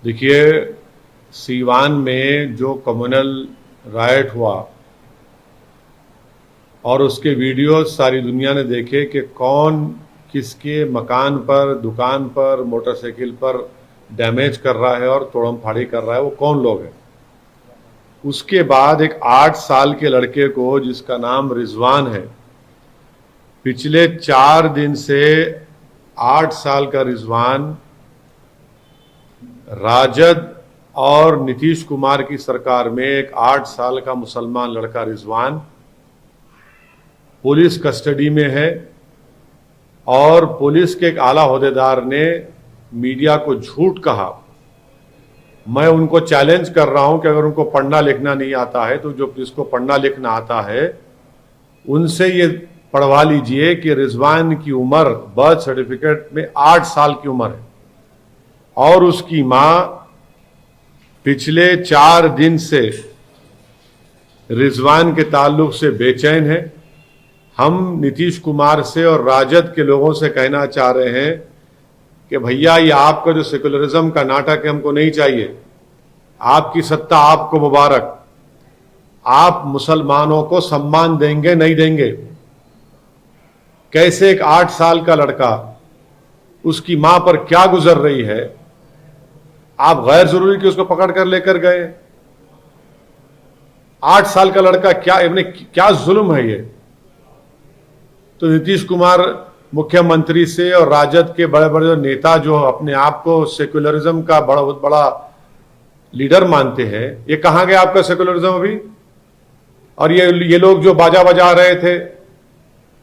देखिए, सीवान में जो कम्युनल राइट हुआ और उसके वीडियो सारी दुनिया ने देखे कि कौन किसके मकान पर, दुकान पर, मोटरसाइकिल पर डैमेज कर रहा है और तोड़म फाड़ी कर रहा है, वो कौन लोग हैं। उसके बाद एक 8 साल के लड़के को, जिसका नाम रिजवान है, पिछले 4 दिन से 8 साल का रिजवान राजद और नीतीश कुमार की सरकार में एक 8 साल का मुसलमान लड़का रिजवान पुलिस कस्टडी में है और पुलिस के एक आला ओहदेदार ने मीडिया को झूठ कहा। मैं उनको चैलेंज कर रहा हूं कि अगर उनको पढ़ना लिखना नहीं आता है तो जो जिसको पढ़ना लिखना आता है उनसे ये पढ़वा लीजिए कि रिजवान की उम्र बर्थ सर्टिफिकेट में 8 साल की उम्र है और उसकी मां पिछले 4 दिन से रिजवान के ताल्लुक से बेचैन है। हम नीतीश कुमार से और राजद के लोगों से कहना चाह रहे हैं कि भैया, ये आपका जो सेकुलरिज्म का नाटक है हमको नहीं चाहिए। आपकी सत्ता आपको मुबारक। आप मुसलमानों को सम्मान देंगे नहीं देंगे? कैसे एक 8 साल का लड़का, उसकी मां पर क्या गुजर रही है, आप गैर जरूरी कि उसको पकड़ कर लेकर गए? 8 साल का लड़का, क्या जुल्म है ये। तो नीतीश कुमार मुख्यमंत्री से और राजद के बड़े बड़े नेता जो अपने आप को सेक्युलरिज्म का बहुत बड़ा लीडर मानते हैं, ये कहां गया आपका सेक्युलरिज्म अभी? और ये लोग जो बाजा बजा रहे थे,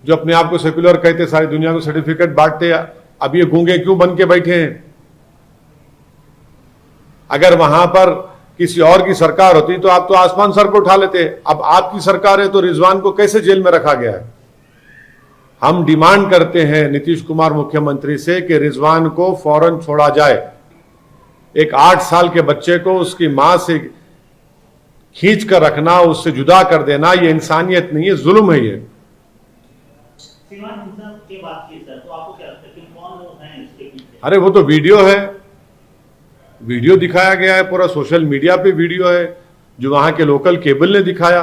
जो अपने आप को सेक्युलर कहते, सारी दुनिया को सर्टिफिकेट बांटते, अब ये गूंगे क्यों बन के बैठे हैं? अगर वहां पर किसी और की सरकार होती तो आप तो आसमान सर को उठा लेते। अब आपकी सरकार है तो रिजवान को कैसे जेल में रखा गया है? हम डिमांड करते हैं नीतीश कुमार मुख्यमंत्री से कि रिजवान को फौरन छोड़ा जाए। एक 8 साल के बच्चे को उसकी मां से खींच कर रखना, उससे जुदा कर देना, ये इंसानियत नहीं है, जुल्म है ये। की बात की सर, तो आपको क्या लगता है कि कौन लोग हैं इसके पीछे? अरे वो तो वीडियो है, वीडियो दिखाया गया है, पूरा सोशल मीडिया पे वीडियो है, जो वहां के लोकल केबल ने दिखाया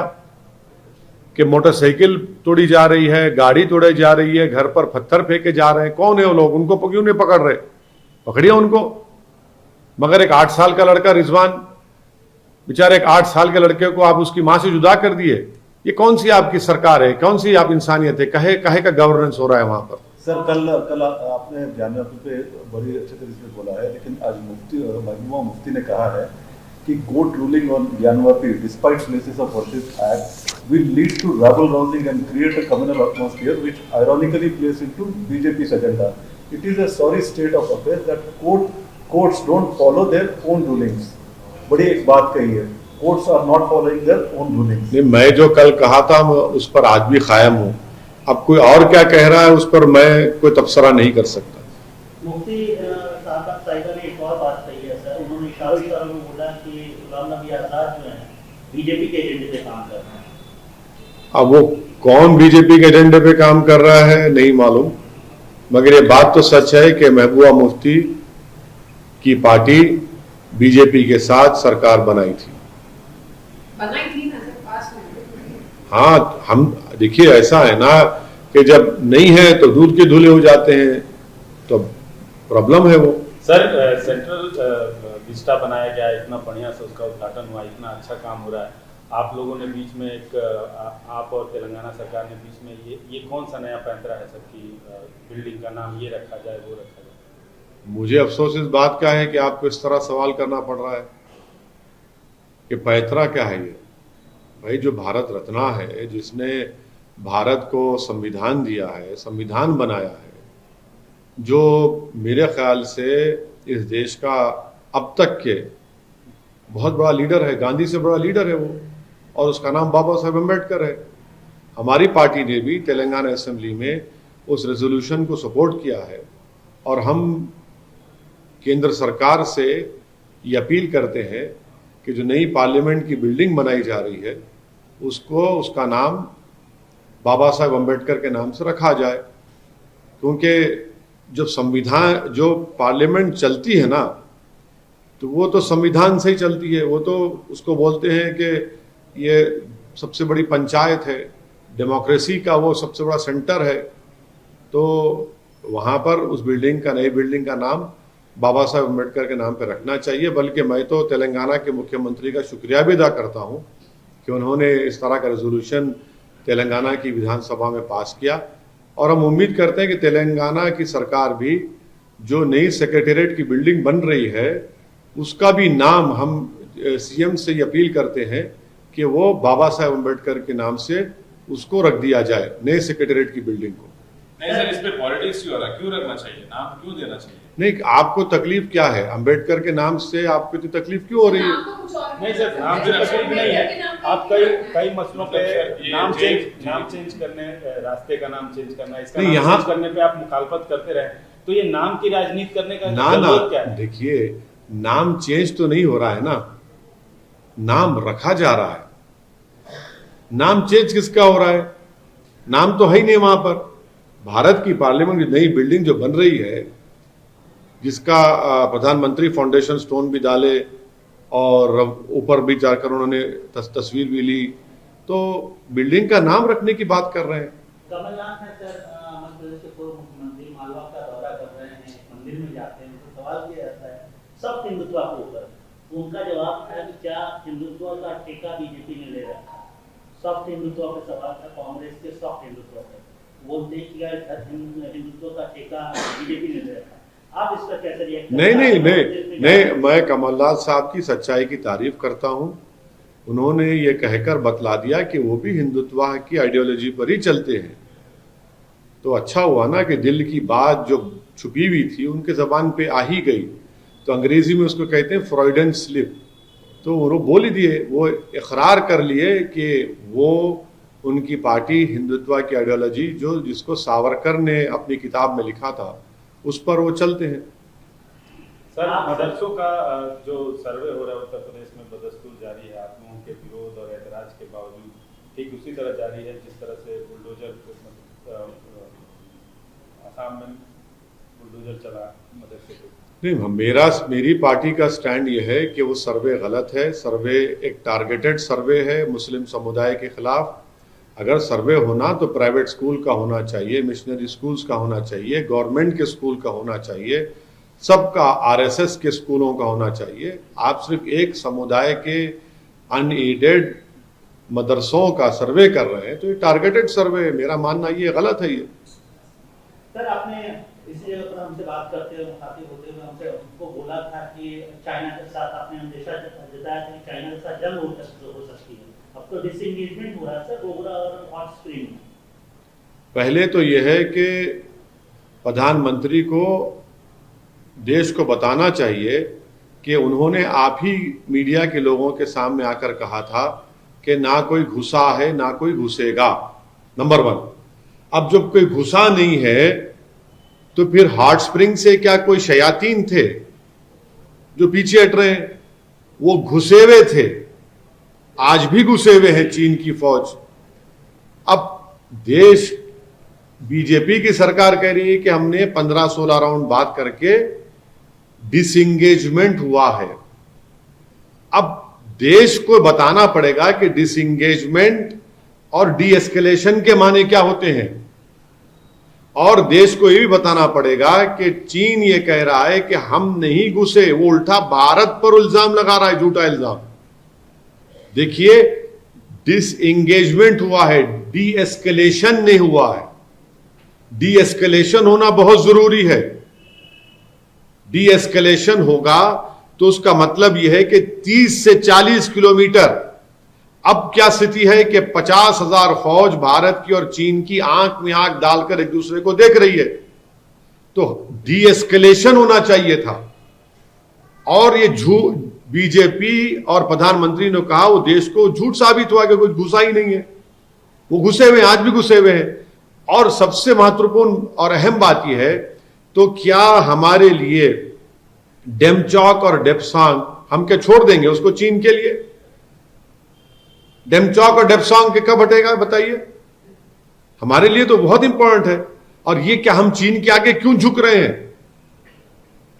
कि मोटरसाइकिल तोड़ी जा रही है, गाड़ी तोड़ी जा रही है, घर पर पत्थर फेंके जा रहे हैं। कौन है वो लोग? उनको क्यों नहीं पकड़ रहे? पकड़िए उनको। मगर एक 8 साल का लड़का रिजवान, बेचारे एक 8 साल के लड़के को आप उसकी मां से जुदा कर दिए। ये कौन सी आपकी सरकार है? कौन सी आप इंसानियत है? कहे का गवर्नेंस हो रहा है वहां पर? सर, कल आपने बयानबाजी पे बड़ी अच्छे तरीके से बोला है, लेकिन आज महबूबा मुफ्ती ने कहा है कि court ruling on Gyanvapi despite places of worship act will lead to rabble rousing and create a communal atmosphere which ironically plays into BJP's agenda. It is a sorry state of affairs that courts don't follow their own rulings. बड़ी एक बात कही है, courts are not following their own rulings. मैं जो कल कहा था उस पर आज भी कायम हूं। अब कोई और क्या कह रहा है उस पर मैं कोई तबसरा नहीं कर सकता। मुफ्ती साहिबा ने एक और बात कही है सर, उन्होंने इशारा में बोला कि गुलाम नबी आजाद जो है बीजेपी के एजेंडे पे काम कर रहे हैं। अब वो कौन बीजेपी के एजेंडे पे काम कर रहा है नहीं मालूम, मगर ये बात तो सच है कि महबूबा मुफ्ती की पार्टी बीजेपी के साथ सरकार बनाई थी ना सर, पास में। हाँ, हम देखिए, ऐसा है ना कि जब नहीं है तो दूध के धुले हो जाते हैं, तो प्रॉब्लम है वो। सर, सेंट्रल विस्टा बनाया गया, इतना बढ़िया से उसका उद्घाटन हुआ, इतना अच्छा काम हो रहा है। आप लोगों ने बीच में एक आप और तेलंगाना सरकार ने बीच में ये कौन सा नया पैंतरा है सर कि बिल्डिंग का नाम ये रखा जाए, वो रखा जाए? मुझे अफसोस इस बात का है कि आपको इस तरह सवाल करना पड़ रहा है कि पैंतरा क्या है ये। भाई, जो भारत रत्ना है, जिसने भारत को संविधान दिया है, संविधान बनाया है, जो मेरे ख्याल से इस देश का अब तक के बहुत बड़ा लीडर है, गांधी से बड़ा लीडर है वो, और उसका नाम बाबा साहेब अम्बेडकर है। हमारी पार्टी ने भी तेलंगाना असेंबली में उस रेजोल्यूशन को सपोर्ट किया है और हम केंद्र सरकार से ये अपील करते हैं कि जो नई पार्लियामेंट की बिल्डिंग बनाई जा रही है उसका नाम बाबा साहेब अम्बेडकर के नाम से रखा जाए, क्योंकि जो पार्लियामेंट चलती है ना, तो वो तो संविधान से ही चलती है, वो तो उसको बोलते हैं कि ये सबसे बड़ी पंचायत है, डेमोक्रेसी का वो सबसे बड़ा सेंटर है। तो वहाँ पर उस बिल्डिंग का, नई बिल्डिंग का नाम बाबा साहेब अम्बेडकर के नाम पर रखना चाहिए। बल्कि मैं तो तेलंगाना के मुख्यमंत्री का शुक्रिया भी अदा करता हूँ कि उन्होंने इस तरह का रेजोल्यूशन तेलंगाना की विधानसभा में पास किया। और हम उम्मीद करते हैं कि तेलंगाना की सरकार भी जो नई सेक्रेटेरिएट की बिल्डिंग बन रही है उसका भी नाम हम सीएम से ये अपील करते हैं कि वो बाबा साहेब अम्बेडकर के नाम से उसको रख दिया जाए, नए सेक्रेटेरिएट की बिल्डिंग को। नहीं सर, इस पे पॉलिटिक्स क्यों हो रहा है? क्यों रखना चाहिए? नाम क्यों देना चाहिए? नहीं, आपको तकलीफ क्या है? अम्बेडकर के नाम से आपको इतनी तकलीफ क्यों हो रही है? नहीं सर, नाम से तकलीफ नहीं है। आप कई मसलों पे नाम चेंज करने, रास्ते का नाम चेंज करना, इसका नाम चेंज करने पे आप मुखालफत करते रहे, तो ये नाम की राजनीति करने का जरूरत क्या है? देखिए, नाम चेंज तो नहीं हो रहा है ना, नाम रखा जा रहा है। नाम चेंज किसका हो रहा है? नाम तो है ही नहीं वहां पर। भारत की पार्लियामेंट की नई बिल्डिंग जो बन रही है, जिसका प्रधानमंत्री फाउंडेशन स्टोन भी डाले और ऊपर भी जाकर उन्होंने तस्वीर भी ली, तो बिल्डिंग का नाम रखने की बात कर रहे हैं। कमलनाथ है सर, मध्य प्रदेश के पूर्व मुख्यमंत्री मालवा का दौरा कर रहे हैं, मंदिर में जाते हैं, तो सवाल किया जाता है सब हिंदुत्व के ऊपर। उनका जवाब था कि क्या हिंदुत्व का ठेका बीजेपी ने ले रखा? सॉफ्ट हिंदुत्व पे सवाल था, कांग्रेस के सॉफ्ट हिंदुत्व पे बोलते हिंदुत्व का ठेका बीजेपी ने ले रखा। आप इस पर कैसे रिएक्ट? नहीं, मैं कमलनाथ साहब की सच्चाई की तारीफ करता हूं। उन्होंने ये कहकर बतला दिया कि वो भी हिंदुत्व की आइडियोलॉजी पर ही चलते हैं। तो अच्छा हुआ ना कि दिल की बात जो छुपी हुई थी उनके जबान पे आ ही गई। तो अंग्रेजी में उसको कहते हैं फ्रॉइडन स्लिप। तो वो बोल ही दिए, वो इकरार कर लिए कि वो उनकी पार्टी हिंदुत्व की आइडियोलॉजी जिसको सावरकर ने अपनी किताब में लिखा था उस पर वो चलते हैं। सर, मदरसों का जो सर्वे हो रहा है उत्तर प्रदेश में बदस्तूर जारी है, आप लोगों के विरोध और एतराज के बावजूद ठीक उसी तरह जारी है जिस तरह से बुलडोजर आसाम में बुलडोजर चला मदरसे को। नहीं, मेरी पार्टी का स्टैंड ये है कि वो सर्वे गलत है। सर्वे एक टारगेटेड सर्वे है मुस्लिम समुदाय के खिलाफ। अगर सर्वे होना तो प्राइवेट स्कूल का होना चाहिए, मिशनरी स्कूल्स का होना चाहिए, गवर्नमेंट के स्कूल का होना चाहिए, सबका, आरएसएस के स्कूलों का होना चाहिए। आप सिर्फ एक समुदाय के अनएडेड मदरसों का सर्वे कर रहे हैं, तो ये टारगेटेड सर्वे है। मेरा मानना ये गलत है। ये सर, आपने इसी जगह पर हमसे बात करते हुए, मुखातिब होते हुए हमसे उनको बोला था कि चाइना के साथ आपने अंदेशा जताया था कि चाइना के साथ जंग हो सकती है। अब तो डिसएंगेजमेंट हो रहा है सर ओबरा और हॉट स्प्रिंग में। पहले तो यह है कि प्रधानमंत्री को देश को बताना चाहिए कि उन्होंने आप ही मीडिया के लोगों के सामने आकर कहा था कि ना कोई घुसा है ना कोई घुसेगा, नंबर 1। अब जब कोई घुसा नहीं है तो फिर हॉट स्प्रिंग से क्या कोई शयातीन थे जो पीछे हट रहे हैं? वो घुसे हुए थे, आज भी घुसे हुए हैं चीन की फौज। अब देश, बीजेपी की सरकार कह रही है कि हमने 15-16 राउंड बात करके डिसएंगेजमेंट हुआ है। अब देश को बताना पड़ेगा कि डिसएंगेजमेंट और डी एस्केलेशन के माने क्या होते हैं, और देश को यह भी बताना पड़ेगा कि चीन ये कह रहा है कि हम नहीं घुसे, वो उल्टा भारत पर इल्जाम लगा रहा है, झूठा इल्जाम। देखिए, डिसएंगेजमेंट हुआ है, डी एस्केलेशन नहीं हुआ है। डी एस्केलेशन होना बहुत जरूरी है। डी एस्केलेशन होगा तो उसका मतलब यह है कि 30 से 40 किलोमीटर, अब क्या स्थिति है कि 50,000 फौज भारत की और चीन की आंख में आंख डालकर एक दूसरे को देख रही है। तो डी एस्केलेशन होना चाहिए था। और ये झूठ, बीजेपी और प्रधानमंत्री ने कहा, वो देश को झूठ साबित हुआ कि कुछ घुसा ही नहीं है। वो घुसे हुए, आज भी घुसे हुए हैं। और सबसे महत्वपूर्ण और अहम बात यह है, तो क्या हमारे लिए डेमचौक और डेप्सांग हम क्या छोड़ देंगे उसको चीन के लिए? डेमचौक और डेप्सांग के कब हटेगा बताइए? हमारे लिए तो बहुत इंपॉर्टेंट है। और ये क्या हम चीन के आगे क्यों झुक रहे हैं?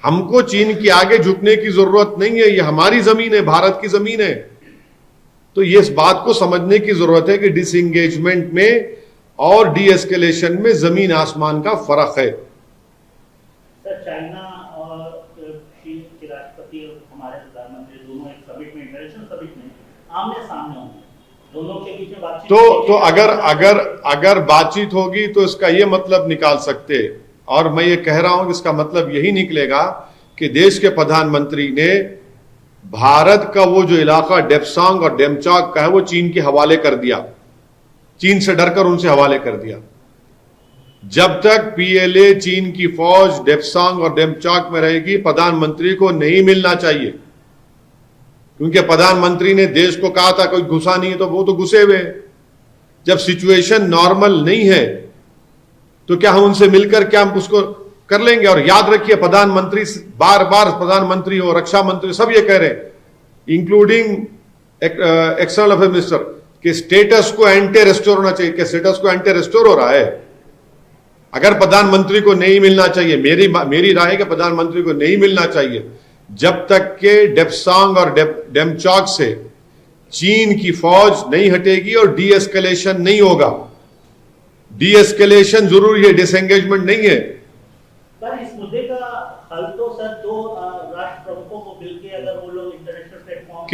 हमको चीन के आगे झुकने की जरूरत नहीं है, ये हमारी जमीन है, भारत की जमीन है। तो ये इस बात को समझने की जरूरत है कि डिसएंगेजमेंट में और डी एस्केलेशन में जमीन आसमान का फर्क है। सर, चाइना और चीन के राष्ट्रपति और हमारे प्रधानमंत्री दोनों एक समिट में, इंटरनेशनल समिट में आमने सामने होंगे, दोनों के बीच में बातचीत तो अगर बातचीत होगी तो इसका ये मतलब निकाल सकते, और मैं ये कह रहा हूं कि इसका मतलब यही निकलेगा कि देश के प्रधानमंत्री ने भारत का वो जो इलाका डेप्सांग और डेमचौक का है वो चीन के हवाले कर दिया, चीन से डरकर उनसे हवाले कर दिया। जब तक पीएलए चीन की फौज डेप्सांग और डेमचौक में रहेगी, प्रधानमंत्री को नहीं मिलना चाहिए, क्योंकि प्रधानमंत्री ने देश को कहा था कोई घुसा नहीं है, तो वो तो घुसे हुए। जब सिचुएशन नॉर्मल नहीं है तो क्या हम उनसे मिलकर क्या हम उसको कर लेंगे? और याद रखिए, प्रधानमंत्री बार बार, प्रधानमंत्री हो, रक्षा मंत्री, सब ये कह रहे हैं, इंक्लूडिंग एक्सटर्नल अफेयर मिनिस्टर, कि स्टेटस को एंटी रेस्टोर होना चाहिए। क्या स्टेटस को एंटी रेस्टोर हो रहा है? अगर प्रधानमंत्री को नहीं मिलना चाहिए, मेरी राय है कि प्रधानमंत्री को नहीं मिलना चाहिए जब तक के डेप्सांग और डेमचौक से चीन की फौज नहीं हटेगी और डी एस्केलेशन नहीं होगा। डी एस्केलेशन जरूरी है, डिसएंगेजमेंट नहीं है। पर इस मुद्दे का हल तो सर दो राष्ट्र प्रमुखों को मिलकर, अगर वो लोग इंटरनेशनल प्लेटफॉर्म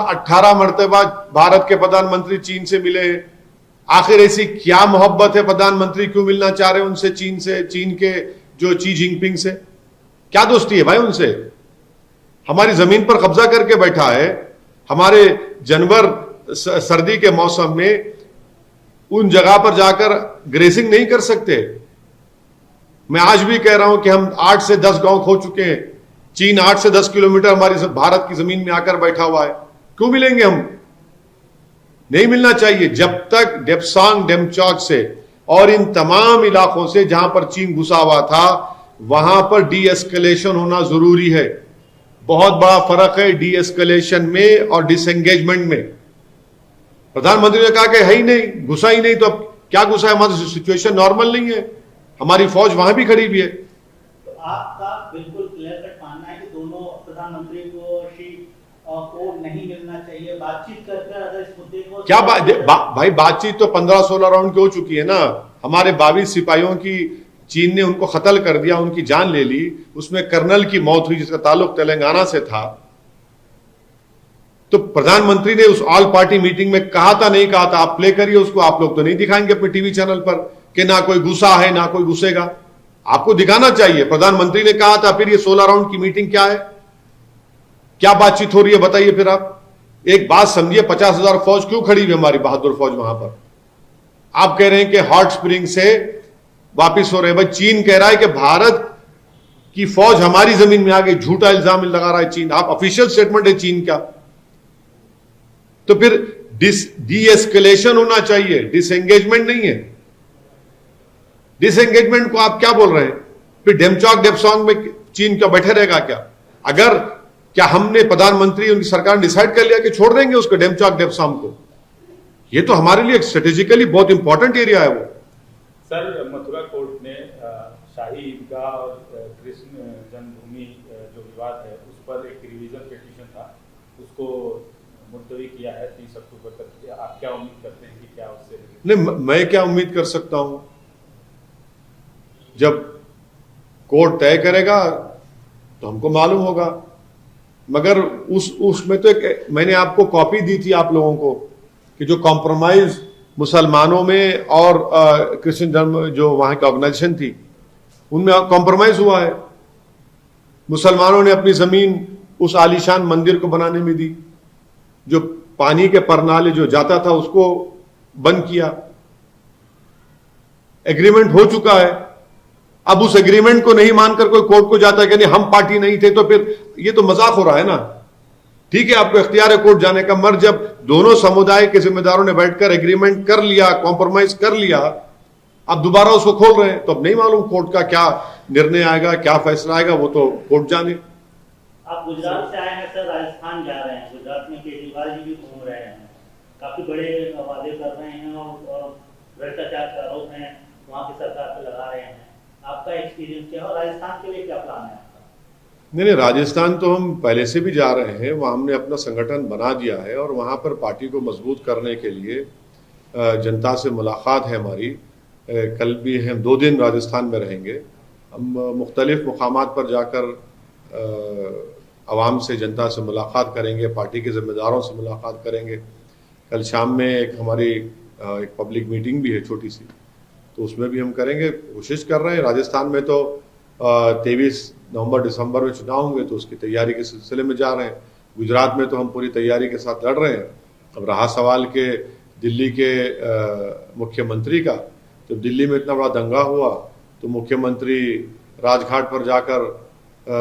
18 मरतबा भारत के प्रधानमंत्री चीन से मिले हैं। आखिर ऐसी क्या मोहब्बत है, प्रधानमंत्री क्यों मिलना चाह रहे हैं उनसे, चीन से, चीन के जो शी जिनपिंग से क्या दोस्ती है भाई उनसे? हमारी जमीन पर कब्जा करके बैठा है। हमारे जानवर सर्दी के मौसम में उन जगह पर जाकर ग्रेसिंग नहीं कर सकते। मैं आज भी कह रहा हूं कि हम 8 से 10 गांव खो चुके हैं। चीन 8 से 10 किलोमीटर हमारी भारत की जमीन में आकर बैठा हुआ है। क्यों मिलेंगे हम? नहीं मिलना चाहिए। जब तक डेप्सांग डेमचौक से और इन तमाम इलाकों से जहां पर चीन घुसा हुआ था, वहां पर डी एस्केलेशन होना जरूरी है। बहुत बड़ा फर्क है डी एस्केलेशन में और डिसएंगेजमेंट में। प्रधानमंत्री ने कहा कि है ही नहीं, घुसा ही नहीं, तो अब क्या घुसा है? हमारी सिचुएशन नॉर्मल नहीं है, हमारी फौज वहां भी खड़ी हुई है। तो आपका बिल्कुल क्लियर कट मानना है कि दोनों प्रधानमंत्री को को नहीं मिलना चाहिए, बातचीत कर अगर इस मुद्दे को क्या भाई बातचीत तो 15-16 राउंड की हो चुकी है ना। हमारे 22 सिपाहियों की चीन ने उनको कत्ल कर दिया, उनकी जान ले ली। उसमें कर्नल की मौत हुई जिसका ताल्लुक तेलंगाना से था। तो प्रधानमंत्री ने उस ऑल पार्टी मीटिंग में कहा था, नहीं कहा था? आप प्ले करिए उसको। आप लोग तो नहीं दिखाएंगे अपने टीवी चैनल पर कि ना कोई गुस्सा है ना कोई घुसेगा। आपको दिखाना चाहिए। प्रधानमंत्री ने कहा था, फिर ये 16 राउंड की मीटिंग क्या है? क्या बातचीत हो रही है बताइए। फिर आप एक बात समझिए, 50,000 फौज क्यों खड़ी हुई हमारी बहादुर फौज वहां पर? आप कह रहे हैं कि हॉट स्प्रिंग से वापिस हो रहे हैं। भाई चीन कह रहा है कि भारत की फौज हमारी जमीन में आ गई। झूठा इल्जाम लगा रहा है चीन। आप ऑफिशियल स्टेटमेंट है चीन का। तो फिर डी एस्केलेशन होना चाहिए, डिसएंगेजमेंट नहीं है। डिसएंगेजमेंट को आप क्या बोल रहे हैं? फिर डेमचौक डेप्सांग में चीन क्या बैठे रहेगा क्या? अगर क्या हमने प्रधानमंत्री उनकी सरकार ने डिसाइड कर लिया कि छोड़ देंगे उसको डेमचौक डेप्सांग को? ये तो हमारे लिए स्ट्रेटेजिकली बहुत इंपॉर्टेंट एरिया है वो। सर, मथुरा कोर्ट ने शाही ईदगाह और कृष्ण जन्मभूमि जो विवाद है उस पर एक रिवीजन पिटीशन था, उसको मुलतवी किया है 30 अक्टूबर तक। आप क्या उम्मीद करते हैं कि क्या उससे? नहीं, मैं क्या उम्मीद कर सकता हूं? जब कोर्ट तय करेगा तो हमको मालूम होगा। मगर उसमें तो एक मैंने आपको कॉपी दी थी आप लोगों को कि जो कॉम्प्रोमाइज मुसलमानों में और क्रिश्चियन धर्म जो वहां की ऑर्गेनाइजेशन थी उनमें कॉम्प्रोमाइज हुआ है। मुसलमानों ने अपनी जमीन उस आलीशान मंदिर को बनाने में दी, जो पानी के परनाले जो जाता था उसको बंद किया। एग्रीमेंट हो चुका है। अब उस एग्रीमेंट को नहीं मानकर कोई कोर्ट को जाता है कि नहीं हम पार्टी नहीं थे, तो फिर ये तो मजाक हो रहा है ना। ठीक है, आपको इख्तियार है कोर्ट जाने का, मगर जब दोनों समुदाय के जिम्मेदारों ने बैठकर एग्रीमेंट कर लिया, कॉम्प्रोमाइज कर लिया, अब दोबारा उसको खोल रहे हैं, तो अब नहीं मालूम कोर्ट का क्या निर्णय आएगा, क्या फैसला आएगा, वो तो कोर्ट जाने। आप गुजरात से आए हैं सर, राजस्थान जा रहे हैं। गुजरात में केजरीवाल जी भी घूम रहे हैं, काफी बड़े वादे कर रहे हैं और भ्रष्टाचार के आरोप हैं वहां की सरकार पे लगा रहे हैं। आपका एक्सपीरियंस क्या है और राजस्थान के लिए क्या प्लान है आपका? नहीं, राजस्थान तो हम पहले से भी जा रहे हैं, वहाँ हमने अपना संगठन बना दिया है और वहाँ पर पार्टी को मजबूत करने के लिए जनता से मुलाकात है हमारी। कल भी हम 2 दिन राजस्थान में रहेंगे। हम मुख्तलिफ मुकामात पर जाकर आवाम से, जनता से मुलाकात करेंगे, पार्टी के ज़िम्मेदारों से मुलाकात करेंगे। कल शाम में एक हमारी एक पब्लिक मीटिंग भी है छोटी सी, तो उसमें भी हम करेंगे। कोशिश कर रहे हैं। राजस्थान में तो 23 नवंबर दिसंबर में चुनाव होंगे, तो उसकी तैयारी के सिलसिले में जा रहे हैं। गुजरात में तो हम पूरी तैयारी के साथ लड़ रहे हैं। अब रहा सवाल के दिल्ली के मुख्यमंत्री का, जब दिल्ली में इतना बड़ा दंगा हुआ तो मुख्यमंत्री राजघाट पर जाकर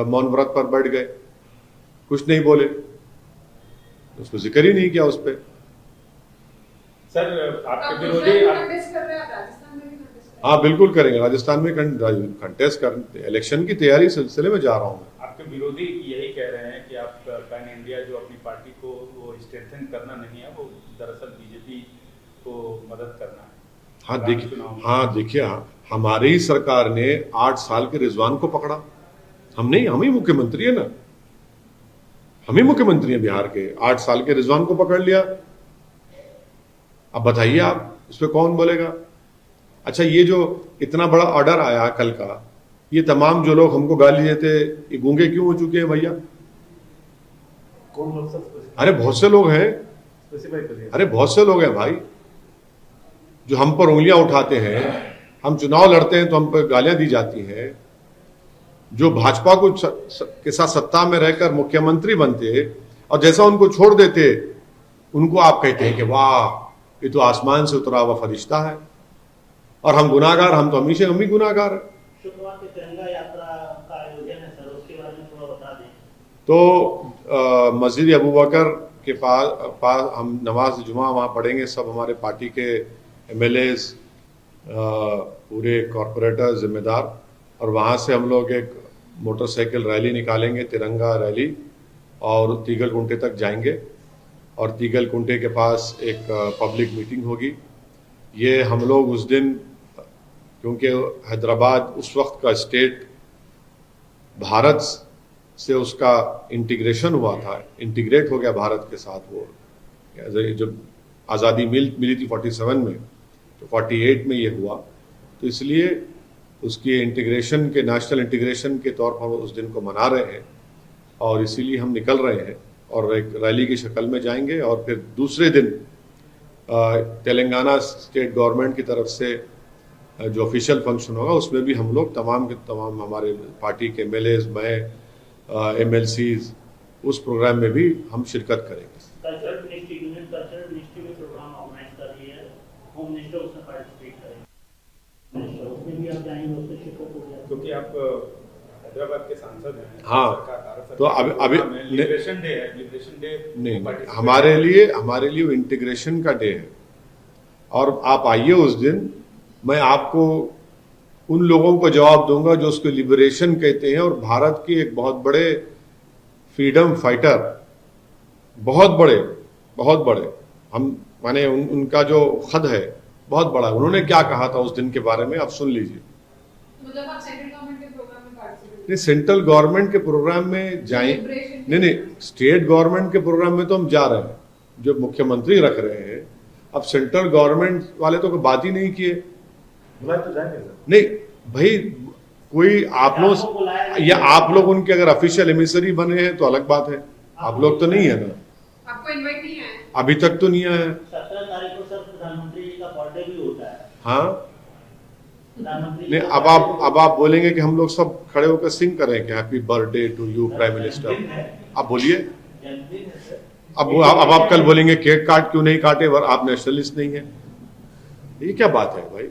मौन व्रत पर बैठ गए, कुछ नहीं बोले, उसको जिक्र ही नहीं किया उस पर। सर आपके विरोधी हाँ बिल्कुल करेंगे, राजस्थान में कंटेस्ट कर इलेक्शन की तैयारी सिलसिले में जा रहा हूँ। आपके विरोधी यही कह रहे हैं कि आप पैन इंडिया जो अपनी पार्टी को वो स्ट्रेंथन करना नहीं है, वो दरअसल बीजेपी को मदद करना है। हाँ देखिए, हमारी ही सरकार ने 8 साल के रिजवान को पकड़ा। हम ही मुख्यमंत्री है ना, हम ही मुख्यमंत्री हैं बिहार के। 8 साल के रिजवान को पकड़ लिया। अब बताइए आप, इस पे कौन बोलेगा? अच्छा, ये जो इतना बड़ा ऑर्डर आया कल का, ये तमाम जो लोग हमको गाली देते, ये गूंगे क्यों हो चुके हैं भैया? कौन लोग सब? अरे बहुत से लोग हैं, स्पेसिफाई करिए। अरे बहुत से लोग हैं भाई, जो हम पर उंगलियां उठाते हैं। हम चुनाव लड़ते हैं तो हम पर गालियां दी जाती हैं। जो भाजपा को के साथ सत्ता में रहकर मुख्यमंत्री बनते और जैसा उनको छोड़ देते, उनको आप कहते हैं कि वाह, ये तो आसमान से उतरा हुआ फरिश्ता है। और हम गुनाहगार, हम तो हमेशा हम ही गुनाहगार हैं। शुक्रवार की तिरंगा यात्रा का आयोजन है सर, उसके बारे में थोड़ा बता दें। तो मस्जिद अबू बकर के पास हम नमाज जुमा वहाँ पढ़ेंगे। सब हमारे पार्टी के MLAs, पूरे कॉरपोरेटर, जिम्मेदार, और वहाँ से हम लोग एक मोटरसाइकिल रैली निकालेंगे, तिरंगा रैली, और तीगल कुंटे तक जाएंगे। और तीगल कुंटे के पास एक पब्लिक मीटिंग होगी। ये हम लोग उस दिन, क्योंकि हैदराबाद उस वक्त का स्टेट भारत से उसका इंटीग्रेशन हुआ था, इंटीग्रेट हो गया भारत के साथ। वो जब आज़ादी मिली थी 47 में, तो 48 में ये हुआ, तो इसलिए उसकी इंटीग्रेशन के, नेशनल इंटीग्रेशन के तौर पर उस दिन को मना रहे हैं। और इसीलिए हम निकल रहे हैं और एक रैली की शक्ल में जाएंगे। और फिर दूसरे दिन तेलंगाना स्टेट गवर्नमेंट की तरफ से जो ऑफिशियल फंक्शन होगा, उसमें भी हम लोग तमाम के तमाम हमारे पार्टी के MLAs, मैं, MLCs, उस प्रोग्राम में भी हम शिरकत करेंगे। Cultural ministry, union cultural ministry में प्रोग्राम ऑर्गेनाइज कर रही है, होम मिनिस्टर उसमें पार्टिसिपेट करेंगे, उसमें भी आप जाएंगे, उससे शिरकत होगी। क्योंकि आप हैदराबाद के सांसद हैं। हाँ, तो अभी लिबरेशन डे है, लिबरेशन डे नहीं, हमारे लिए इंटीग्रेशन का डे है। और आप आइए उस दिन, मैं आपको उन लोगों को जवाब दूंगा जो उसको लिबरेशन कहते हैं, और भारत के एक बहुत बड़े फ्रीडम फाइटर, बहुत बड़े हम माने उनका जो खत है बहुत बड़ा। उन्होंने क्या कहा था उस दिन के बारे में, आप सुन लीजिए। मतलब आप सेंट्रल गवर्नमेंट के प्रोग्राम में पार्टिसिपेट? नहीं, सेंट्रल गवर्नमेंट के प्रोग्राम में जाएं, नहीं, स्टेट गवर्नमेंट के प्रोग्राम में तो हम जा रहे हैं, जो मुख्यमंत्री रख रहे हैं। अब सेंट्रल गवर्नमेंट वाले तो कोई बात ही नहीं किए। बुलाए तो जाएंगे सर। नहीं भाई, कोई आप लोग या आप लोग उनके अगर ऑफिशियल एमिसरी बने हैं तो अलग बात है। आप लोग तो नहीं है ना, आपको इनवाइट नहीं है? अभी तक तो नहीं आया। 17 तारीख को सर प्रधानमंत्री जी का बर्थडे भी होता है। हाँ, प्रधानमंत्री नहीं, अब आप बोलेंगे कि हम लोग सब खड़े होकर सिंग करें कि happy birthday to you prime minister. आप बोलिए। जन्मदिन है सर। अब आप कल बोलेंगे केक काट क्यों नहीं काटे, और आप नेशनलिस्ट नहीं है। ये क्या बात है भाई?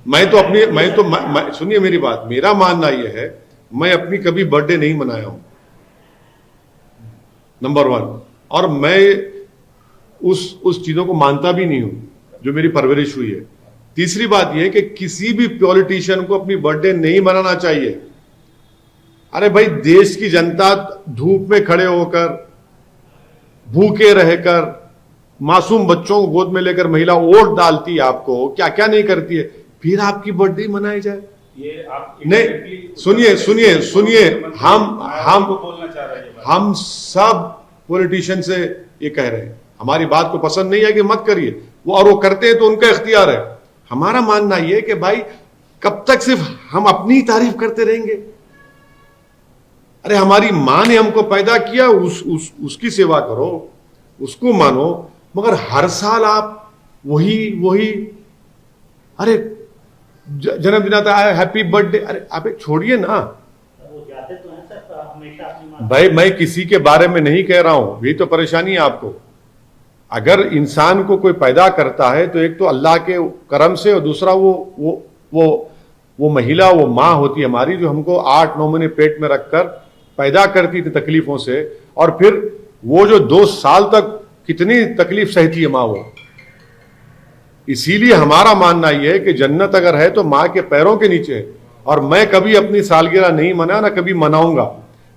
सुनिए मेरी बात, मेरा मानना यह है, मैं अपनी कभी बर्थडे नहीं मनाया हूं, नंबर 1। और मैं उस चीजों को मानता भी नहीं हूं जो मेरी परवरिश हुई है। तीसरी बात यह है कि किसी भी पॉलिटिशियन को अपनी बर्थडे नहीं मनाना चाहिए। अरे भाई, देश की जनता धूप में खड़े होकर, भूखे रहकर, मासूम बच्चों को गोद में लेकर महिला वोट डालती है आपको, क्या क्या नहीं करती है, फिर आपकी बर्थडे मनाई जाए? ये आप नहीं, सुनिए, हम को बोलना चाह रहे हैं। हम सब पॉलिटिशियन से ये कह रहे हैं, हमारी बात को पसंद नहीं है कि मत करिए, वो और वो करते हैं तो उनका इख्तियार है। हमारा मानना ये है कि भाई कब तक सिर्फ हम अपनी ही तारीफ करते रहेंगे? अरे हमारी मां ने हमको पैदा किया, उसकी सेवा करो, उसको मानो, मगर हर साल आप वही अरे जन्मदिन आता है, हैप्पी बर्थडे, अरे आप छोड़िए ना वो जाते तो हैं सर, हमेशा अपनी माँ भाई। मैं किसी के बारे में नहीं कह रहा हूं, यही तो परेशानी है आपको। अगर इंसान को कोई पैदा करता है तो एक तो अल्लाह के करम से, और दूसरा वो महिला, वो माँ होती है हमारी, जो हमको 8-9 महीने पेट में रखकर पैदा करती थी तकलीफों से, और फिर वो जो 2 साल तक कितनी तकलीफ सहती है माँ वो। इसीलिए हमारा मानना यह है कि जन्नत अगर है तो माँ के पैरों के नीचे है। और मैं कभी अपनी सालगिरह नहीं मना, ना कभी मनाऊंगा।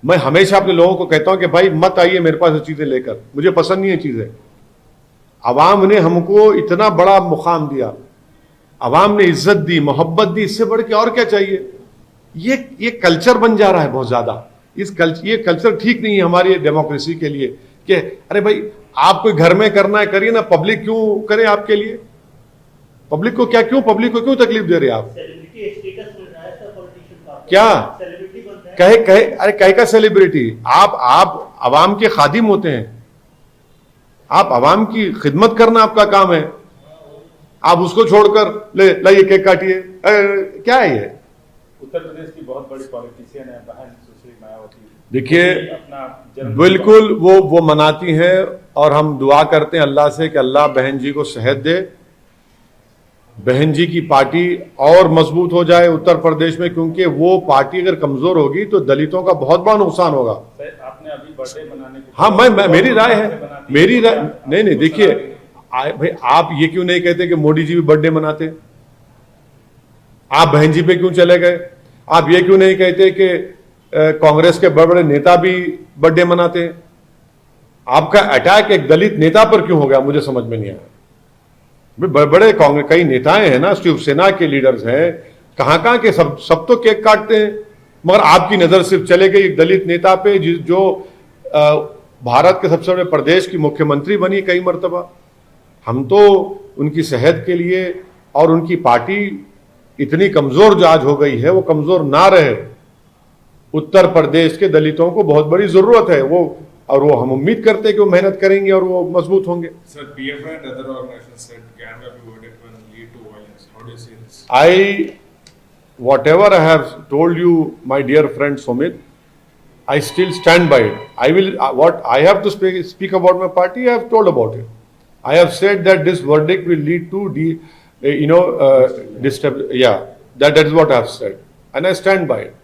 मैं हमेशा अपने लोगों को कहता हूं कि भाई मत आइए मेरे पास चीजें लेकर, मुझे पसंद नहीं है चीजें। अवाम ने हमको इतना बड़ा मुकाम दिया, अवाम ने इज्जत दी, मोहब्बत दी, इससे बढ़ के और क्या चाहिए? ये कल्चर बन जा रहा है बहुत ज्यादा। ये कल्चर ठीक नहीं है हमारी डेमोक्रेसी के लिए कि अरे भाई आप कोई घर में करना है करिए ना, पब्लिक क्यों करे आपके लिए? पब्लिक को क्यों तकलीफ दे रहे हैं आप? सेलिब्रिटी स्टेटस मिल रहा है सर पॉलिटिशियन को, क्या सेलिब्रिटी बन रहे हैं। कहे का सेलिब्रिटी? आप अवाम के खादिम होते हैं, आप अवाम की खिदमत करना आपका काम है। आप उसको छोड़कर लाइए केक काटिए, क्या है ये? उत्तर प्रदेश की बहुत बड़ी पॉलिटिशियन है बहन सुश्री मायावती, देखिए अपना बिल्कुल वो मनाती हैं, और हम दुआ करते हैं अल्लाह से कि अल्लाह बहन जी को सेहत दे, बहन जी की पार्टी और मजबूत हो जाए उत्तर प्रदेश में, क्योंकि वो पार्टी अगर कमजोर होगी तो दलितों का बहुत बड़ा नुकसान होगा। आपने अभी बर्थडे मनाने की, हाँ, मेरी राय है, मेरी राय नहीं देखिए भाई, आप ये क्यों नहीं कहते कि मोदी जी भी बर्थडे मनाते? आप बहन जी पे क्यों चले गए? आप ये क्यों नहीं कहते कि कांग्रेस के बड़े बड़े नेता भी बर्थडे मनाते? आपका अटैक एक दलित नेता पर क्यों हो गया, मुझे समझ में नहीं आया। बड़े कांग्रेस कई नेताएं हैं ना, शिवसेना के लीडर्स हैं, कहां के सब तो केक काटते हैं, मगर आपकी नजर सिर्फ चले गई एक दलित नेता पे जो भारत के सबसे बड़े प्रदेश की मुख्यमंत्री बनी कई मर्तबा। हम तो उनकी सेहत के लिए, और उनकी पार्टी इतनी कमजोर जो आज हो गई है, वो कमजोर ना रहे। उत्तर प्रदेश के दलितों को बहुत बड़ी जरूरत है, वो हम उम्मीद करते हैं कि वो मेहनत करेंगे और वो मजबूत होंगे। Sir, PFI and other organizations said Canada verdict will lead to violence. How do you see this? Whatever I have told you, my dear friend Sumit, I still stand by it. I will, what I have to speak about my party, I have told about it. I have said that this verdict will lead to that is what I have said, and I stand by it.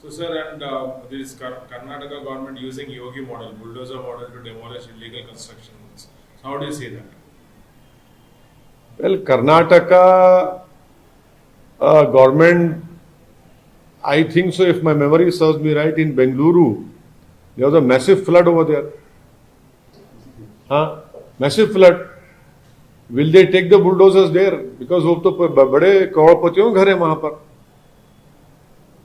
So, sir, and there is Karnataka government using Yogi model, bulldozer model to demolish illegal constructions. So how do you see that? Well, Karnataka government, I think so, if my memory serves me right, in Bengaluru, there was a massive flood over there. Massive flood. Will they take the bulldozers there? Because वो तो बड़े करोड़पतियों घर है वहां पर।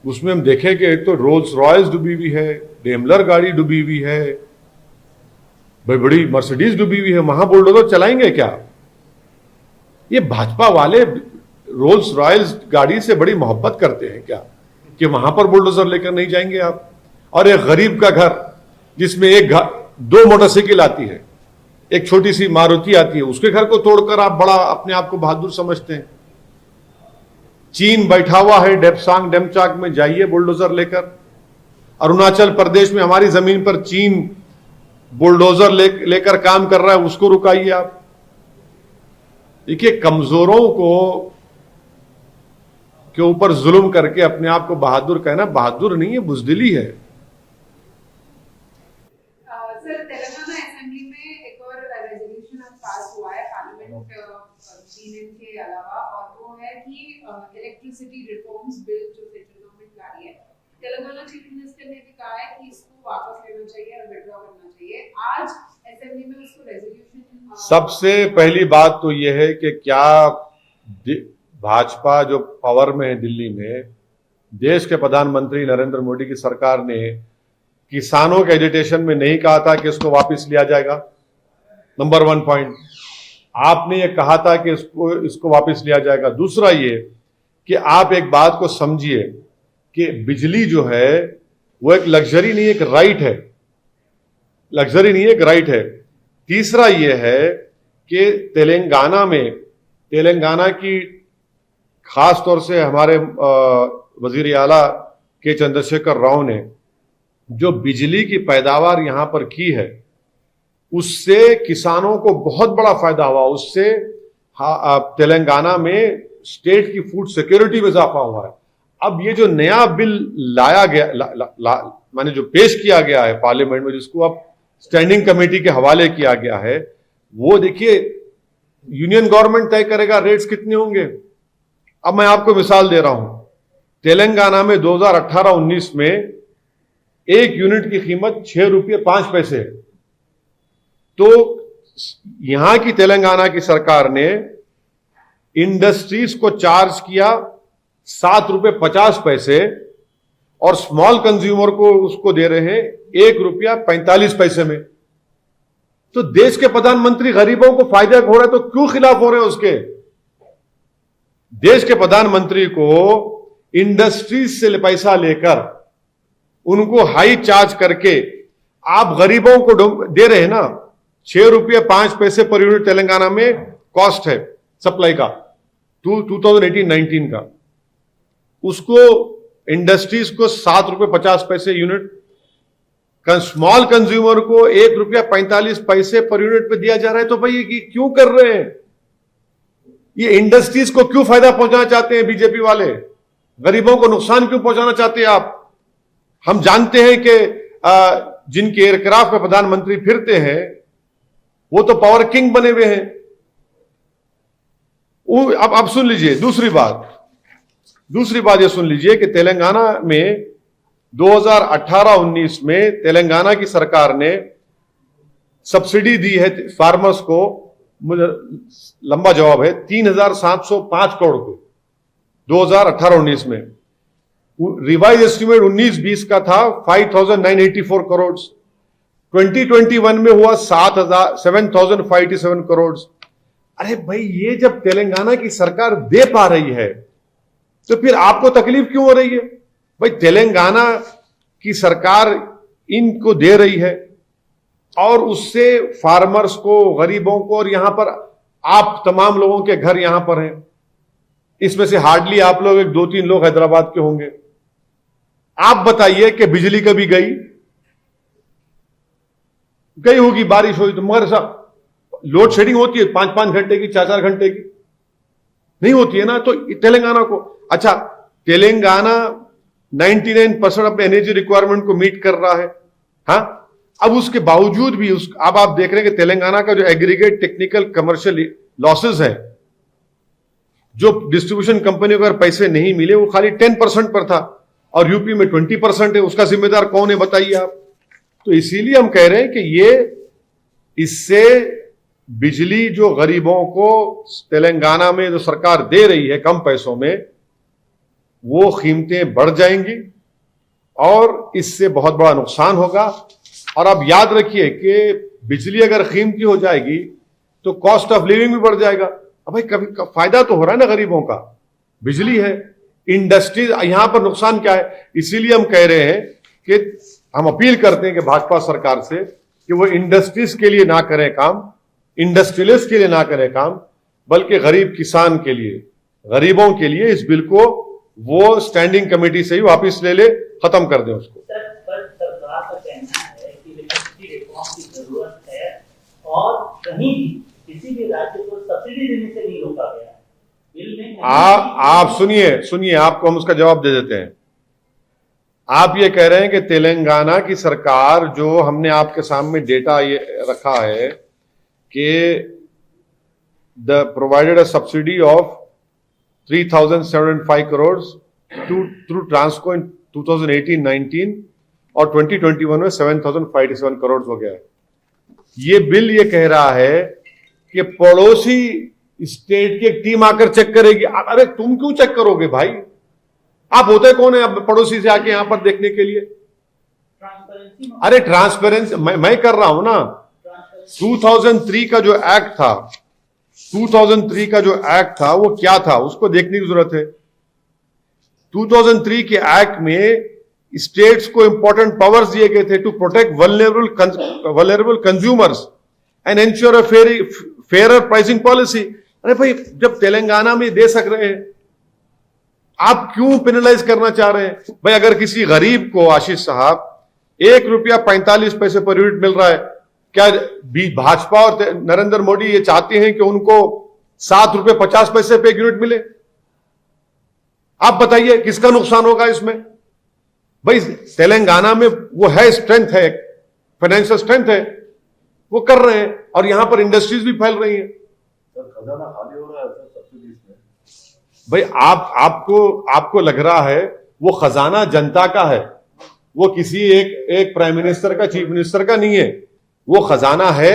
उसमें हम देखें कि एक तो रोल्स रॉयल्स डूबी हुई है, डेमलर गाड़ी डूबी हुई है, बड़ी मर्सिडीज डूबी हुई है, वहां बुलडोजर चलाएंगे क्या? ये भाजपा वाले रोल्स रॉयल्स गाड़ी से बड़ी मोहब्बत करते हैं क्या कि वहां पर बुलडोजर लेकर नहीं जाएंगे आप? और एक गरीब का घर जिसमें 2 मोटरसाइकिल आती है, एक छोटी सी मारुति आती है, उसके घर को तोड़कर आप बड़ा अपने आप को बहादुर समझते हैं। चीन बैठा हुआ है डेपसांग डेमचाक में, जाइए बुलडोजर लेकर। अरुणाचल प्रदेश में हमारी जमीन पर चीन बुलडोजर लेकर काम कर रहा है, उसको रुकाइए आप। देखिए, कमजोरों के ऊपर जुल्म करके अपने आप को बहादुर कहना बहादुर नहीं है, बुजदिली है। सर, तेलंगाना असेंबली में एक और रेजोल्यूशन आज पास हुआ है पार्लियामेंट के अलावा, और वो है कि इलेक्ट्रिसिटी रिफॉर्म्स बिल जो सेंट्रल गवर्नमेंट ला रही है, तेलंगाना चीफ मिनिस्टर ने भी कहा है कि इसको वापस लेना चाहिए और विड्रॉ करना चाहिए। आज असेंबली में उसको रेजोल्यूशन, सबसे पहली बात तो यह है कि क्या भाजपा जो पावर में है दिल्ली में, देश के प्रधानमंत्री नरेंद्र मोदी की सरकार ने किसानों के एजिटेशन में नहीं कहा था कि इसको वापस लिया जाएगा। नंबर 1 पॉइंट, आपने ये कहा था कि इसको वापस लिया जाएगा। दूसरा ये कि आप एक बात को समझिए कि बिजली जो है वो एक लग्जरी नहीं, एक राइट है। लग्जरी नहीं, एक राइट है। तीसरा ये है कि तेलंगाना की खास तौर से हमारे वजीर आला के चंद्रशेखर राव ने जो बिजली की पैदावार यहां पर की है, उससे किसानों को बहुत बड़ा फायदा हुआ। उससे तेलंगाना में स्टेट की फूड सिक्योरिटी में इजाफा हुआ है। अब ये जो नया बिल लाया गया, माने जो पेश किया गया है पार्लियामेंट में, जिसको अब स्टैंडिंग कमेटी के हवाले किया गया है, वो देखिए यूनियन गवर्नमेंट तय करेगा रेट्स कितने होंगे। अब मैं आपको मिसाल दे रहा हूं, तेलंगाना में 2018-19 में एक यूनिट की कीमत 6 रुपये 5 पैसे है। तो यहां की तेलंगाना की सरकार ने इंडस्ट्रीज को चार्ज किया 7 रुपये 50 पैसे और स्मॉल कंज्यूमर को उसको दे रहे हैं 1 रुपया 45 पैसे में। तो देश के प्रधानमंत्री गरीबों को फायदा हो रहा है तो क्यों खिलाफ हो रहे हैं उसके? देश के प्रधानमंत्री को इंडस्ट्रीज से पैसा लेकर उनको हाई चार्ज करके आप गरीबों को दे रहे हैं ना। 6 रुपये 5 पैसे पर यूनिट तेलंगाना में कॉस्ट है सप्लाई का 2018-19 का। उसको इंडस्ट्रीज को 7 रुपये 50 पैसे यूनिट, स्मॉल कंज्यूमर को 1 रुपया 45 पैसे पर यूनिट पे दिया जा रहा है। तो भाई ये क्यों कर रहे हैं? ये इंडस्ट्रीज को क्यों फायदा पहुंचाना चाहते हैं बीजेपी वाले? गरीबों को नुकसान क्यों पहुंचाना चाहते हैं आप? हम जानते हैं कि जिनके एयरक्राफ्ट में प्रधानमंत्री फिरते हैं वो तो पावर किंग बने हुए हैं। अब सुन लीजिए दूसरी बात ये सुन लीजिए कि तेलंगाना में 2018-19 में तेलंगाना की सरकार ने सब्सिडी दी है फार्मर्स को, मुझे लंबा जवाब है, 3,705 करोड़ को 2018-19 में। रिवाइज एस्टिमेट 19-20 का था 5,984 करोड़। 2021 में हुआ 7,587 करोड़। अरे भाई ये जब तेलंगाना की सरकार दे पा रही है तो फिर आपको तकलीफ क्यों हो रही है? भाई तेलंगाना की सरकार इनको दे रही है और उससे फार्मर्स को, गरीबों को, और यहां पर आप तमाम लोगों के घर यहां पर हैं, इसमें से हार्डली आप लोग 2-3 लोग हैदराबाद के होंगे। आप बताइए कि बिजली कभी गई होगी, बारिश हुई तो, मगर सब लोड शेडिंग होती है 5-5 घंटे की, 4-4 घंटे की नहीं होती है ना। तो तेलंगाना को, अच्छा तेलंगाना 99% अपने एनर्जी रिक्वायरमेंट को मीट कर रहा है, हाँ, अब उसके बावजूद भी अब आप देख रहे हैं कि तेलंगाना का जो एग्रीगेट टेक्निकल कमर्शियल लॉसेस है, जो डिस्ट्रीब्यूशन कंपनी को अगर पैसे नहीं मिले वो खाली 10% पर था और यूपी में 20% है। उसका जिम्मेदार कौन है बताइए आप? तो इसीलिए हम कह रहे हैं कि इससे बिजली जो गरीबों को तेलंगाना में जो सरकार दे रही है कम पैसों में, वो कीमतें बढ़ जाएंगी और इससे बहुत बड़ा नुकसान होगा। और आप याद रखिए कि बिजली अगर कीमती हो जाएगी तो कॉस्ट ऑफ लिविंग भी बढ़ जाएगा। अब भाई कभी फायदा तो हो रहा है ना गरीबों का, बिजली है, इंडस्ट्रीज, यहां पर नुकसान क्या है? इसीलिए हम कह रहे हैं कि हम अपील करते हैं कि भाजपा सरकार से कि वो इंडस्ट्रीज के लिए ना करें काम, इंडस्ट्रियलिस्ट के लिए ना करें काम, बल्कि गरीब किसान के लिए, गरीबों के लिए इस बिल को वो स्टैंडिंग कमेटी से ही वापस ले ले, खत्म कर दें उसको। सरकार का कहना है कि इलेक्ट्रिसिटी रिफॉर्म की जरूरत है और कहीं भी किसी भी राज्य को सब्सिडी देने से नहीं रोका गया है बिल में। आप सुनिए, आपको हम उसका जवाब दे देते हैं। आप ये कह रहे हैं कि तेलंगाना की सरकार, जो हमने आपके सामने डेटा ये रखा है कि the provided a subsidy of 3,705 crore through Transco इन 2018-19 और 2021 में 7,587 करोड़ हो गया है। ये बिल ये कह रहा है कि पड़ोसी स्टेट की एक टीम आकर चेक करेगी। अरे तुम क्यों चेक करोगे भाई? आप होते कौन है अब पड़ोसी से आके यहां पर देखने के लिए? ट्रांसपेरेंसी अरे ट्रांसपेरेंसी मैं कर रहा हूं ना। 2003 का जो एक्ट था, 2003 का जो एक्ट था वो क्या था उसको देखने की जरूरत है। 2003 के एक्ट में स्टेट्स को इंपॉर्टेंट पावर्स दिए गए थे to protect vulnerable consumers and ensure a fair pricing policy. अरे भाई जब तेलंगाना में दे सक रहे हैं, आप क्यों पेनलाइज करना चाह रहे हैं? भाई अगर किसी गरीब को, आशीष साहब, ₹1.45 पर यूनिट मिल रहा है, क्या भाजपा और नरेंद्र मोदी ये चाहते हैं कि उनको ₹7.50 पे एक यूनिट मिले? आप बताइए किसका नुकसान होगा इसमें? भाई तेलंगाना में वो है, स्ट्रेंथ है, फाइनेंशियल स्ट्रेंथ है, वो कर रहे हैं और यहां पर इंडस्ट्रीज भी फैल रही हैं। सर खजाना खाली हो रहा है सर सब्सिडीज में। भाई आपको लग रहा है वो खजाना जनता का है, वो किसी एक प्राइम मिनिस्टर का, चीफ मिनिस्टर का नहीं है। वो खजाना है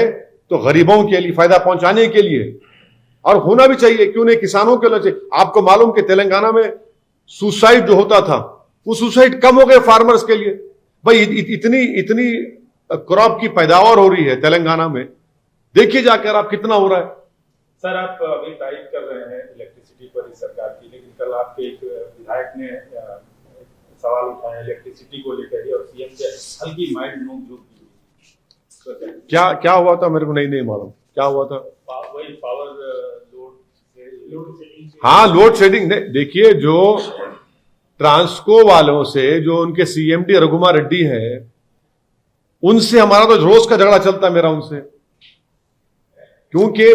तो गरीबों के लिए फायदा पहुंचाने के लिए, और होना भी चाहिए, क्यों नहीं, किसानों के लिए। आपको मालूम कि तेलंगाना में सुसाइड जो होता था वो सुसाइड कम हो गए फार्मर्स के लिए। भाई इतनी क्रॉप की पैदावार हो रही है तेलंगाना में, देखिए जाकर आप कितना हो रहा है। सर आप अभी तारीफ कर रहे हैं इलेक्ट्रिसिटी पर इस सरकार की, लेकिन कल आपके एक विधायक ने सवाल उठाया इलेक्ट्रिसिटी को लेकर ही और सीएम से हल्की माइल्ड नोक-झोंक की हुई। क्या हुआ था मेरे को नहीं मालूम क्या हुआ था। वही पावर लोड सेटिंग से हाँ, लोड शेडिंग। देखिए, जो ट्रांसको वालों से, जो उनके सीएमडी रघुमार रेड्डी हैं, उनसे हमारा तो रोज का झगड़ा चलता है मेरा उनसे, क्योंकि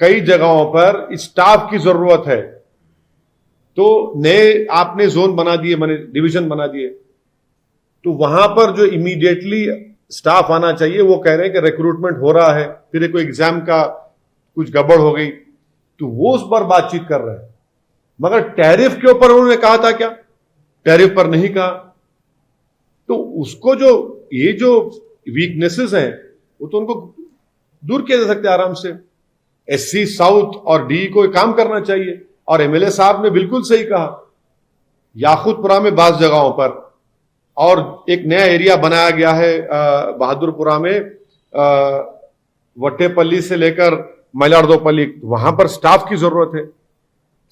कई जगहों पर स्टाफ की जरूरत है। तो नए आपने जोन बना दिए, मैंने डिवीजन बना दिए, तो वहां पर जो इमीडिएटली स्टाफ आना चाहिए, वो कह रहे हैं कि रिक्रूटमेंट हो रहा है, फिर कोई एग्जाम का कुछ गड़बड़ हो गई, तो वो उस पर बातचीत कर रहे हैं। मगर टैरिफ के ऊपर उन्होंने कहा था क्या? टैरिफ पर नहीं कहा। तो उसको ये जो वीकनेसेस हैं वो तो उनको दूर किया जा सकता है आराम से। एससी साउथ और डी को काम करना चाहिए। और एमएलए साहब ने बिल्कुल सही कहा, याकूतपुरा में बास जगहों पर, और एक नया एरिया बनाया गया है बहादुरपुरा में, वट्टेपल्ली से लेकर मइलार्दोपल्ली, वहां पर स्टाफ की जरूरत है,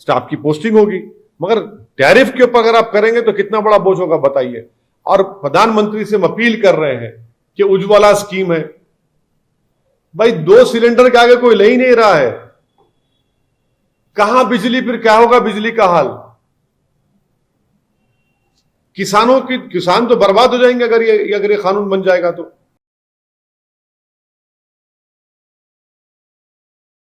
स्टाफ की पोस्टिंग होगी। मगर टैरिफ के ऊपर अगर आप करेंगे तो कितना बड़ा बोझ होगा बताइए। और प्रधानमंत्री से हम अपील कर रहे हैं कि उज्ज्वला स्कीम है, भाई 2 सिलेंडर के आगे कोई ले ही नहीं रहा है, कहां बिजली, फिर क्या होगा बिजली का हाल? किसान तो बर्बाद हो जाएंगे अगर ये कानून बन जाएगा तो।